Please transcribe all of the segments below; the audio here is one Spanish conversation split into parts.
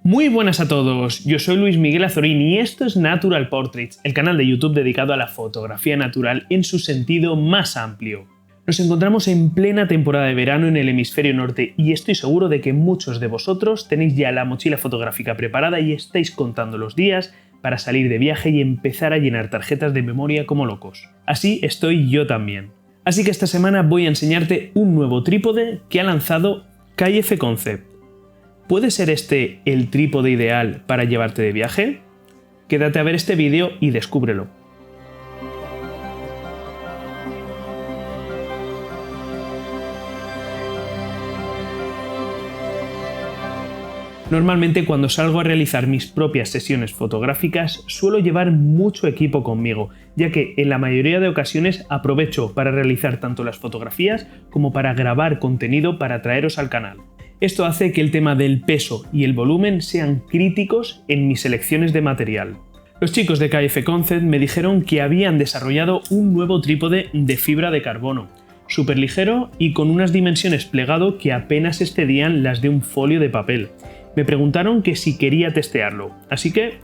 Muy buenas a todos, yo soy Luis Miguel Azorín y esto es Natural Portraits, el canal de YouTube dedicado a la fotografía natural en su sentido más amplio. Nos encontramos en plena temporada de verano en el hemisferio norte y estoy seguro de que muchos de vosotros tenéis ya la mochila fotográfica preparada y estáis contando los días para salir de viaje y empezar a llenar tarjetas de memoria como locos. Así estoy yo también. Así que esta semana voy a enseñarte un nuevo trípode que ha lanzado KF Concept. ¿Puede ser este el trípode ideal para llevarte de viaje? Quédate a ver este vídeo y descúbrelo. Normalmente cuando salgo a realizar mis propias sesiones fotográficas suelo llevar mucho equipo conmigo, ya que en la mayoría de ocasiones aprovecho para realizar tanto las fotografías como para grabar contenido para traeros al canal. Esto hace que el tema del peso y el volumen sean críticos en mis selecciones de material. Los chicos de KF Concept me dijeron que habían desarrollado un nuevo trípode de fibra de carbono, súper ligero y con unas dimensiones plegado que apenas excedían las de un folio de papel. Me preguntaron que si quería testearlo, así que,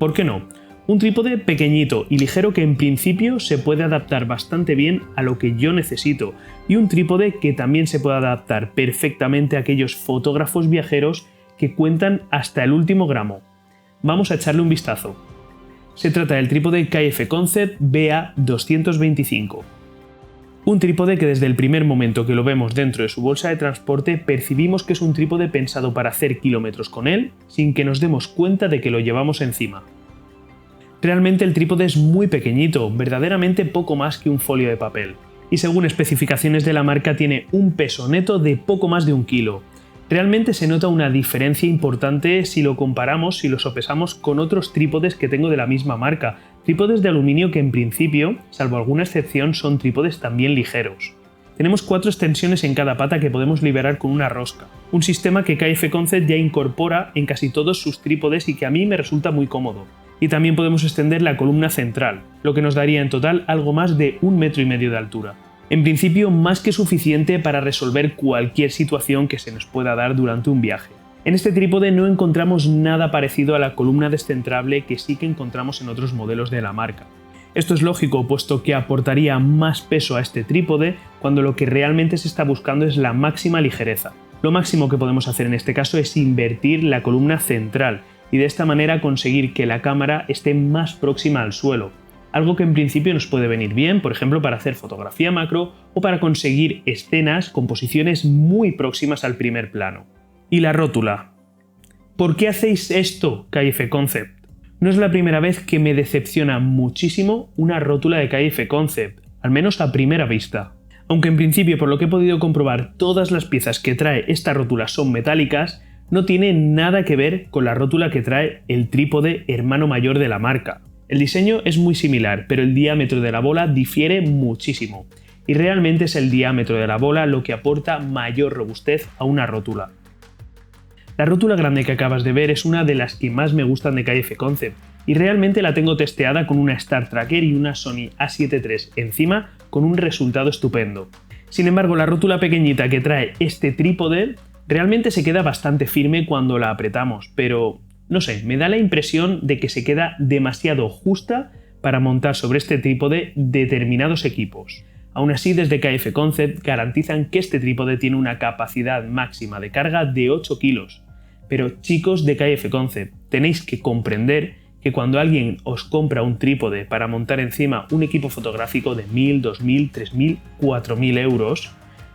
¿por qué no? Un trípode pequeñito y ligero que en principio se puede adaptar bastante bien a lo que yo necesito y un trípode que también se puede adaptar perfectamente a aquellos fotógrafos viajeros que cuentan hasta el último gramo. Vamos a echarle un vistazo. Se trata del trípode KF Concept BA225. Un trípode que desde el primer momento que lo vemos dentro de su bolsa de transporte percibimos que es un trípode pensado para hacer kilómetros con él sin que nos demos cuenta de que lo llevamos encima. Realmente el trípode es muy pequeñito, verdaderamente poco más que un folio de papel. Y según especificaciones de la marca tiene un peso neto de poco más de 1 kilo. Realmente se nota una diferencia importante si lo comparamos, si lo sopesamos con otros trípodes que tengo de la misma marca. Trípodes de aluminio que en principio, salvo alguna excepción, son trípodes también ligeros. Tenemos 4 extensiones en cada pata que podemos liberar con una rosca. Un sistema que KF Concept ya incorpora en casi todos sus trípodes y que a mí me resulta muy cómodo. Y también podemos extender la columna central, lo que nos daría en total algo más de 1,5 metros de altura. En principio, más que suficiente para resolver cualquier situación que se nos pueda dar durante un viaje. En este trípode no encontramos nada parecido a la columna descentrable que sí que encontramos en otros modelos de la marca. Esto es lógico, puesto que aportaría más peso a este trípode cuando lo que realmente se está buscando es la máxima ligereza. Lo máximo que podemos hacer en este caso es invertir la columna central y de esta manera conseguir que la cámara esté más próxima al suelo. Algo que en principio nos puede venir bien, por ejemplo, para hacer fotografía macro o para conseguir escenas con posiciones muy próximas al primer plano. Y la rótula. ¿Por qué hacéis esto, KF Concept? No es la primera vez que me decepciona muchísimo una rótula de KF Concept, al menos a primera vista. Aunque en principio, por lo que he podido comprobar, todas las piezas que trae esta rótula son metálicas, no tiene nada que ver con la rótula que trae el trípode hermano mayor de la marca. El diseño es muy similar, pero el diámetro de la bola difiere muchísimo, y realmente es el diámetro de la bola lo que aporta mayor robustez a una rótula. La rótula grande que acabas de ver es una de las que más me gustan de KF Concept, y realmente la tengo testeada con una Star Tracker y una Sony A7 III encima con un resultado estupendo. Sin embargo, la rótula pequeñita que trae este trípode realmente se queda bastante firme cuando la apretamos, pero no sé, me da la impresión de que se queda demasiado justa para montar sobre este trípode determinados equipos. Aún así, desde KF Concept garantizan que este trípode tiene una capacidad máxima de carga de 8 kilos. Pero chicos de KF Concept, tenéis que comprender que cuando alguien os compra un trípode para montar encima un equipo fotográfico de 1.000, 2.000, 3.000, 4.000 euros,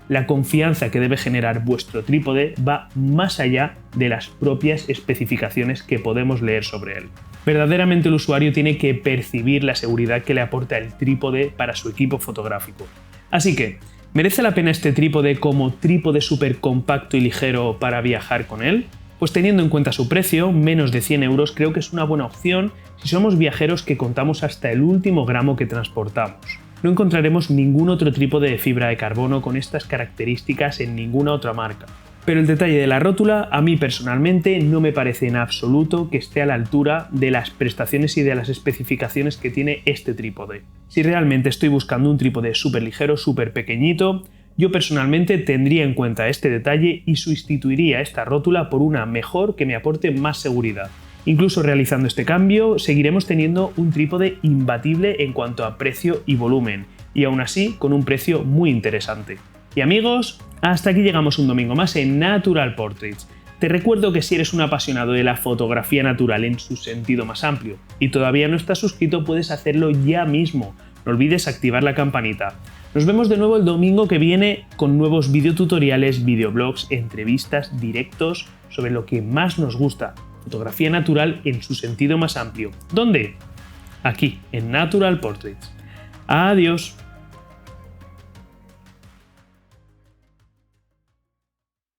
la confianza que debe generar vuestro trípode va más allá de las propias especificaciones que podemos leer sobre él. Verdaderamente el usuario tiene que percibir la seguridad que le aporta el trípode para su equipo fotográfico. Así que, ¿merece la pena este trípode como trípode súper compacto y ligero para viajar con él? Pues teniendo en cuenta su precio, menos de 100 euros, creo que es una buena opción si somos viajeros que contamos hasta el último gramo que transportamos. No encontraremos ningún otro trípode de fibra de carbono con estas características en ninguna otra marca. Pero el detalle de la rótula a mí personalmente no me parece en absoluto que esté a la altura de las prestaciones y de las especificaciones que tiene este trípode. Si realmente estoy buscando un trípode súper ligero, súper pequeñito, Yo personalmente tendría en cuenta este detalle y sustituiría esta rótula por una mejor que me aporte más seguridad. Incluso realizando este cambio, seguiremos teniendo un trípode imbatible en cuanto a precio y volumen, y aún así con un precio muy interesante. Y amigos, hasta aquí llegamos un domingo más en Natural Portraits. Te recuerdo que si eres un apasionado de la fotografía natural en su sentido más amplio y todavía no estás suscrito, puedes hacerlo ya mismo. No olvides activar la campanita. Nos vemos de nuevo el domingo que viene con nuevos videotutoriales, videoblogs, entrevistas, directos sobre lo que más nos gusta, fotografía natural en su sentido más amplio. ¿Dónde? Aquí, en Natural Portraits. Adiós.